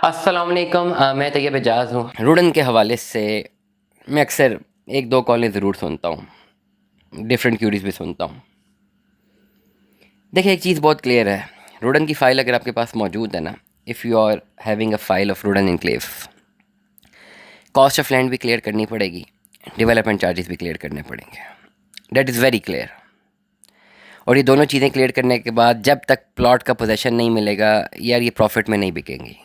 अस्सलाम वालेकुम। मैं तैयब एजाज़ हूँ। रुडन के हवाले से मैं अक्सर एक दो कॉलें ज़रूर सुनता हूँ, डिफरेंट क्यूरीज भी सुनता हूँ। देखिए, एक चीज़ बहुत क्लियर है, रुडन की फ़ाइल अगर आपके पास मौजूद है ना, if you are having a file of रुडन इनक्लेव, कॉस्ट ऑफ लैंड भी क्लियर करनी पड़ेगी, डेवलपमेंट चार्जेस भी क्लियर करने पड़ेंगे। That is very clear. और ये दोनों चीज़ें क्लियर करने के बाद जब तक प्लॉट का पोजेसन नहीं मिलेगा, यार ये प्रॉफिट में नहीं बिकेंगी।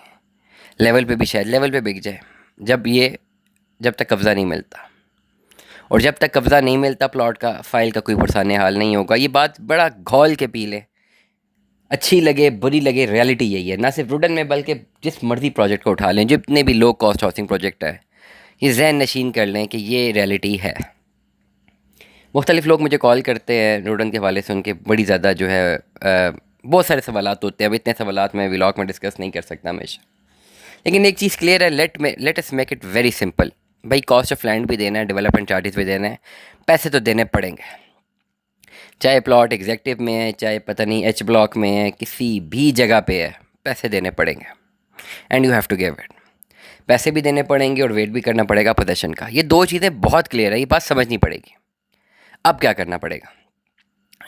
लेवल पे भी शायद लेवल पे बिक जाए, जब तक कब्ज़ा नहीं मिलता। और जब तक कब्ज़ा नहीं मिलता प्लॉट का, फ़ाइल का कोई पुरसाने हाल नहीं होगा। ये बात बड़ा घोल के पी लें, अच्छी लगे बुरी लगे, रियलिटी यही है। ना सिर्फ रुडन में बल्कि जिस मर्ज़ी प्रोजेक्ट को उठा लें, जितने भी लो कॉस्ट हाउसिंग प्रोजेक्ट है, ये जहन नशीन कर लें कि ये रियलिटी है। मुख्तलिफ़ लोग मुझे कॉल करते हैं रुडन के हवाले से, उनके बड़ी ज़्यादा जो है बहुत सारे सवालात होते हैं। अब इतने सवालात मैं व्लॉग में डिस्कस नहीं कर सकता हमेशा, लेकिन एक चीज़ क्लियर है, let us make it very simple. भाई, कॉस्ट ऑफ लैंड भी देना है, डेवलपमेंट चार्जेस भी देना है, पैसे तो देने पड़ेंगे। चाहे प्लॉट एग्जेक्टिव में है, चाहे पता नहीं एच ब्लॉक में है, किसी भी जगह पे है, पैसे देने पड़ेंगे। And you have to give it. पैसे भी देने पड़ेंगे और वेट भी करना पड़ेगा पोजेसन का। ये दो चीज़ें बहुत क्लियर है, ये बात समझनी पड़ेगी। अब क्या करना पड़ेगा?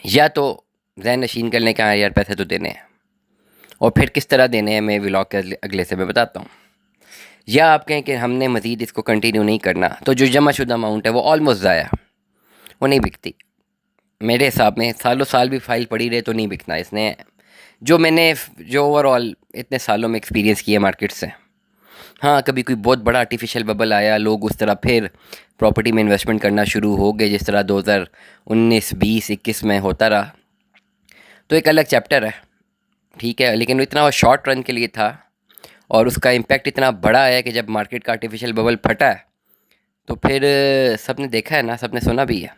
या तो जहन नशीन करने का, यार पैसे तो देने हैं, और फिर किस तरह देने हैं मैं व्लॉग के अगले से मैं बताता हूँ। या आप कहें कि हमने मज़ीद इसको कंटिन्यू नहीं करना, तो जो जमा शुदा अमाउंट है वो ऑलमोस्ट ज़ाया, वो नहीं बिकती। मेरे हिसाब में सालों साल भी फाइल पड़ी रहे तो नहीं बिकना इसने। जो ओवरऑल इतने सालों में एक्सपीरियंस किया मार्केट से, हाँ, कभी कोई बहुत बड़ा आर्टिफिशियल बबल आया, लोग उस तरह फिर प्रॉपर्टी में इन्वेस्टमेंट करना शुरू हो गए, जिस तरह 2019, 20, 21 में होता रहा, तो एक अलग चैप्टर है, ठीक है। लेकिन वो इतना शॉर्ट रन के लिए था, और उसका इम्पैक्ट इतना बड़ा है कि जब मार्केट का आर्टिफिशियल बबल फटा है, तो फिर सबने देखा है ना, सबने सुना भी है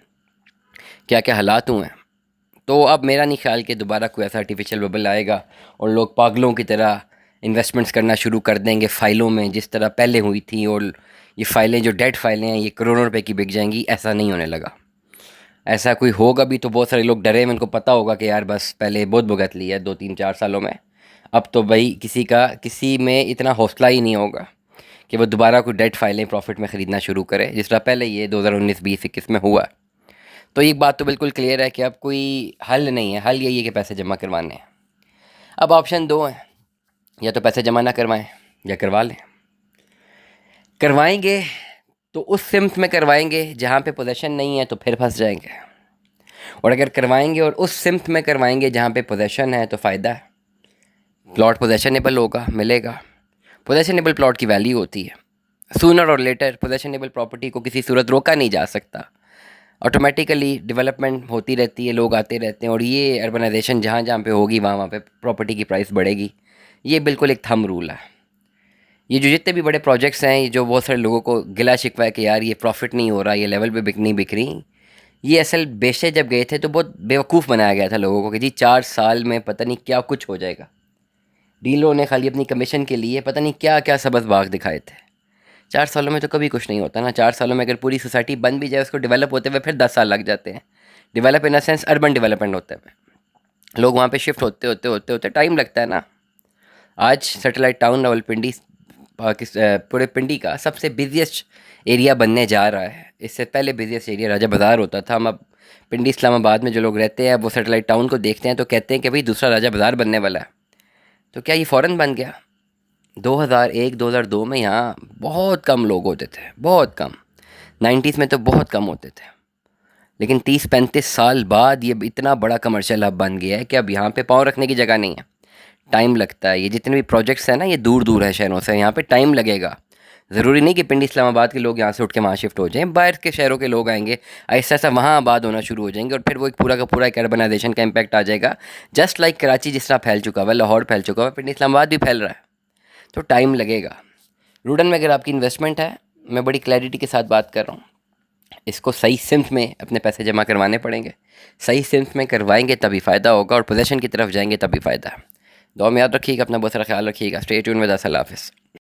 क्या क्या हालात हुए हैं। तो अब मेरा नहीं ख्याल कि दोबारा कोई ऐसा आर्टिफिशियल बबल आएगा और लोग पागलों की तरह इन्वेस्टमेंट्स करना शुरू कर देंगे फ़ाइलों में, जिस तरह पहले हुई थी। और ये फ़ाइलें जो डेड फाइलें हैं, ये करोड़ों रुपए की बिक जाएंगी, ऐसा नहीं होने लगा। ऐसा कोई होगा भी तो बहुत सारे लोग डरे हैं, उनको पता होगा कि यार बस पहले बहुत भुगत लिया है 2, 3, 4 सालों में। अब तो भाई किसी में इतना हौसला ही नहीं होगा कि वो दोबारा कोई डेड फाइलें प्रॉफिट में ख़रीदना शुरू करे, जिस तरह पहले ये 2019, 20, 21 में हुआ। तो एक बात तो बिल्कुल क्लियर है कि अब कोई हल नहीं है, हल यही है कि पैसे जमा करवाने हैं। अब ऑप्शन दो हैं, या तो पैसे जमा ना करवाएं या करवा लें। करवाएंगे तो उस सिम्त में करवाएंगे जहाँ पे पोजेसन नहीं है, तो फिर फंस जाएंगे। और अगर करवाएंगे और उस सिम्त में करवाएंगे जहाँ पे पोजेसन है, तो फ़ायदा है, प्लॉट पोजेशनेबल होगा, मिलेगा। पोजेशनेबल प्लॉट की वैल्यू होती है। सूनर और लेटर पोजेशनेबल प्रॉपर्टी को किसी सूरत रोका नहीं जा सकता। ऑटोमेटिकली डेवलपमेंट होती रहती है, लोग आते रहते हैं, और ये अर्बनाइजेशन जहाँ जहाँ पे होगी वहाँ वहाँ पे प्रॉपर्टी की प्राइस बढ़ेगी। ये बिल्कुल एक थंब रूल है। ये जो जितने भी बड़े प्रोजेक्ट्स हैं, ये जो बहुत सारे लोगों को गिला शिकवा है कि यार ये प्रॉफिट नहीं हो रहा, ये लेवल पे नहीं बिक रही, ये असल बेचे जब गए थे तो बहुत बेवकूफ़ बनाया गया था लोगों को कि जी 4 साल में पता नहीं क्या कुछ हो जाएगा। डीलरों ने खाली अपनी कमीशन के लिए पता नहीं क्या क्या सबज बाग दिखाए थे। 4 सालों में तो कभी कुछ नहीं होता ना। 4 सालों में अगर पूरी सोसाइटी बन भी जाए, उसको डेवलप होते हुए फिर 10 साल लग जाते हैं। Develop in the sense urban development होते हुए, लोग वहाँ पे शिफ्ट होते होते होते होते टाइम लगता है ना। आज सैटेलाइट टाउन रावलपिंडी पूरे पिंडी का सबसे बिजिएस्ट एरिया बनने जा रहा है। इससे पहले बिजिएस्ट एरिया राजा बाज़ार होता था। हम अब पिंडी इस्लामाबाद में जो लोग रहते हैं, वो सैटेलाइट टाउन को देखते हैं तो कहते हैं कि भाई दूसरा राजा बाज़ार बनने वाला है। तो क्या ये फ़ौरन बन गया? 2001, 2002 में यहाँ बहुत कम लोग होते थे, बहुत कम। 90s में तो बहुत कम होते थे। लेकिन 30-35 साल बाद ये इतना बड़ा कमर्शियल हब बन गया है कि अब यहाँ पे पाँव रखने की जगह नहीं है। टाइम लगता है। ये जितने भी प्रोजेक्ट्स हैं ना, ये दूर दूर है शहरों से, यहाँ पे टाइम लगेगा। ज़रूरी नहीं कि पिंडी इस्लामाबाद के लोग यहाँ से उठ के वहाँ शिफ्ट हो जाएं, बाहर के शहरों के लोग आएंगे, ऐसा ऐसा वहाँ आबाद होना शुरू हो जाएंगे, और फिर वो एक पूरा का पूरा एक अर्बनाइजेशन का इम्पैक्ट आ जाएगा। जस्ट लाइक कराची जिस तरह फैल चुका हुआ, लाहौर फैल चुका हुआ, पिंडी इस्लामाबाद भी फैल रहा है। तो टाइम लगेगा। रुडन में अगर आपकी इन्वेस्टमेंट है, मैं बड़ी क्लैरिटी के साथ बात कर रहा हूँ, इसको सही सिम्त में अपने पैसे जमा करवाने पड़ेंगे। सही सिम्त में करवाएंगे तभी फ़ायदा होगा, और पोजेसन की तरफ जाएंगे तभी फ़ायदा है। दुआ में याद रखिएगा, अपना बहुत सारा ख्याल रखिएगा। Stay tune with us. अल्लाह हाफ़िज़।